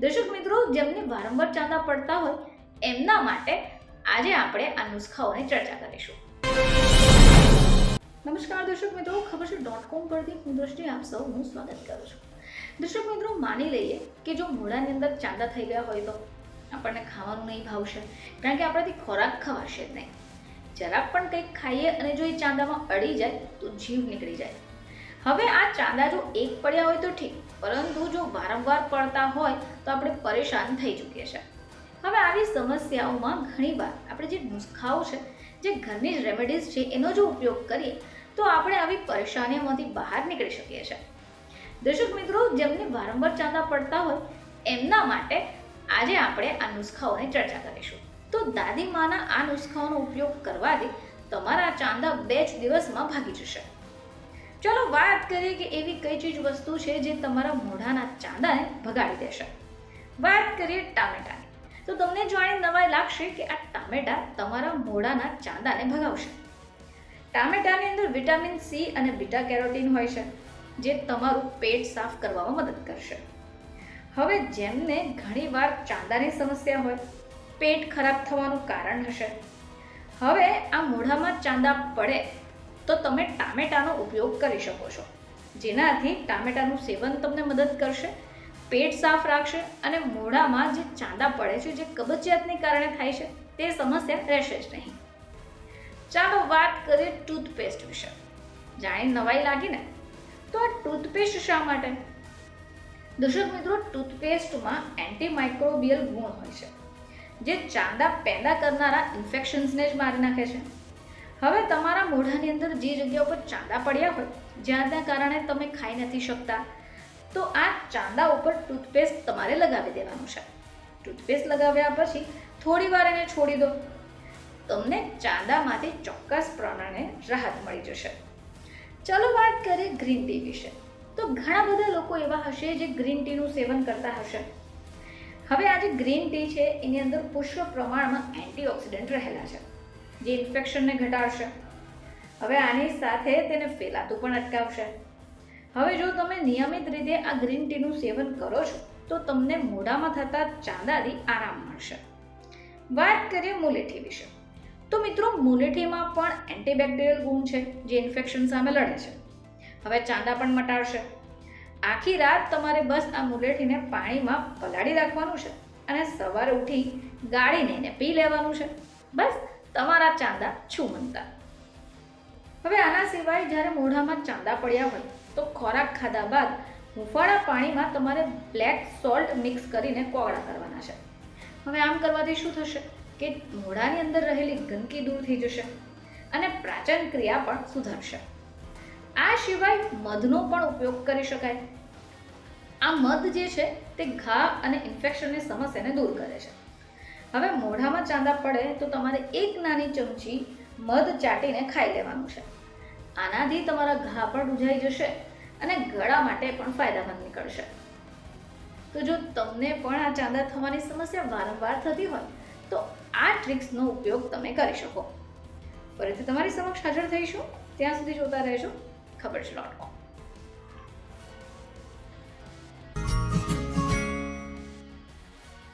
દર્શક મિત્રો, જેમને વારંવાર ચાંદા પડતા હોય એમના માટે આજે આપણે આ નુસ્ખાઓની ચર્ચા કરીશું. નમસ્કાર દર્શક મિત્રો, ખબર છે .com પરથી હું દ્રષ્ટિ આપ સૌનું સ્વાગત કરું છું. દર્શક મિત્રો, માની લઈએ કે જો મોઢાની અંદર ચાંદા થઈ ગયા હોય તો આપણને ખાવાનું નહીં ભાવશે, કારણ કે આપણાથી ખોરાક ખવાશે જ નહીં. જરાક પણ કંઈક ખાઈએ અને જો એ ચાંદામાં અડી જાય તો જીવ નીકળી જાય. હવે આ ચાંદા જો એક પડ્યા હોય તો ઠીક, પરંતુ જો વારંવાર પડતા હોય તો આપણે પરેશાન થઈ ચૂકીએ છીએ. હવે આવી સમસ્યાઓમાં ઘણીવાર આપણે જે નુસ્ખાઓ છે, જે ઘરની જ રેમેડીઝ છે, એનો જો ઉપયોગ કરીએ તો આપણે આવી પરેશાનીઓમાંથી બહાર નીકળી શકીએ છીએ. દર્શક મિત્રો, જેમને વારંવાર ચાંદા પડતા હોય એમના માટે આજે આપણે આ નુસ્ખાઓની ચર્ચા કરીશું. તો દાદી માના આ નુસ્ખાઓનો ઉપયોગ કરવાથી તમારા ચાંદા 2 જ દિવસમાં ભાગી જશે. ચલો વાત કરીએ કે એવી કઈ ચીજ વસ્તુ છે જે તમારા મોઢાના ચાંદાને ભગાડી દેશે. વાત કરીએ ટામેટાની. તો તમને જાણી નવાઈ લાગશે કે આ ટામેટા તમારા મોઢાના ચાંદાને ભગાવશે. ટામેટાની અંદર વિટામિન સી અને બીટા કેરોટીન હોય છે, જે તમારું પેટ સાફ કરવામાં મદદ કરશે. હવે જેમને ઘણીવાર ચાંદાની સમસ્યા હોય, પેટ ખરાબ થવાનું કારણ હશે, હવે આ મોઢામાં ચાંદા પડે તો તમે ટામેટાનો ઉપયોગ કરી શકો છો, જેનાથી ટામેટાનું સેવન તમને મદદ કરશે, પેટ સાફ રાખશે અને મોઢામાં જે ચાંદા પડે છે, જે કબજિયાતને કારણે થાય છે, તે સમસ્યા રહેશે જ નહીં. ચાલો વાત કરીએ ટૂથપેસ્ટ વિશે. જાણી નવાઈ લાગી ને? તો આ ટૂથપેસ્ટ શા માટે? દર્શક મિત્રો, ટૂથપેસ્ટમાં એન્ટીમાઇક્રોબિયલ ગુણ હોય છે, જે ચાંદા પેદા કરનારા ઇન્ફેક્શન્સને જ મારી નાખે છે. હવે તમારા મોઢાની અંદર જે જગ્યા ઉપર ચાંદા પડ્યા હોય, જ્યાંના કારણે તમે ખાઈ નથી શકતા, તો આ ચાંદા ઉપર ટૂથપેસ્ટ તમારે લગાવી દેવાનું છે. ટૂથપેસ્ટ લગાવ્યા પછી થોડી વાર એને છોડી દો, તમને ચાંદામાંથી ચોક્કસ પ્રમાણે રાહત મળી જશે. ચાલો વાત કરીએ ગ્રીન ટી વિશે. તો ઘણા બધા લોકો એવા હશે જે ગ્રીન ટીનું સેવન કરતા હશે. હવે આ જે ગ્રીન ટી છે એની અંદર પુષ્કળ પ્રમાણમાં એન્ટીઓક્સિડન્ટ રહેલા છે, જે ઇન્ફેક્શનને ઘટાડશે. હવે આની સાથે તેને ફેલાતું પણ અટકાવશે. હવે જો તમે નિયમિત રીતે આ ગ્રીન ટીનું સેવન કરો છો તો તમને મોઢામાં થતા ચાંદાથી આરામ મળશે. વાત કરીએ મુલેઠી વિશે. તો મિત્રો, મુલેઠીમાં પણ એન્ટીબેક્ટેરિયલ ગુણ છે, જે ઇન્ફેક્શન સામે લડે છે. હવે ચાંદા પણ મટાડશે. આખી રાત તમારે બસ આ મુલેઠીને પાણીમાં પલાળી રાખવાનું છે અને સવારે ઉઠી ગાળીને એને પી લેવાનું છે. બસ તમારા ચાંદા છૂમંતા. હવે આના સિવાય જ્યારે મોઢામાં ચાંદા પડ્યા હોય તો ખોરાક ખાધા બાદ હૂંફાળા પાણીમાં તમારે બ્લેક સોલ્ટ મિક્સ કરીને કોગળા કરવાના છે. હવે આમ કરવાથી શું થશે કે મોઢાની અંદર રહેલી ગંદકી દૂર થઈ જશે અને પાચન ક્રિયા પણ સુધરશે. આ સિવાય મધનો પણ ઉપયોગ કરી શકાય. આ મધ જે છે તે ઘા અને ઇન્ફેક્શનની સમસ્યાને દૂર કરે છે. હવે મોઢામાં ચાંદા પડે તો તમારે એક નાની ચમચી મધ ચાટીને ખાઈ લેવાનું છે. આનાથી તમારા ઘા પણ રૂઝાઈ જશે અને ગળા માટે પણ ફાયદામંદ નીકળશે. તો જો તમને પણ આ ચાંદા થવાની સમસ્યા વારંવાર થતી હોય તો આ ટ્રિક્સનો ઉપયોગ તમે કરી શકો. ફરીથી તમારી સમક્ષ હાજર થઈશું. ત્યાં સુધી જોતા રહેજો ખબર છે .com.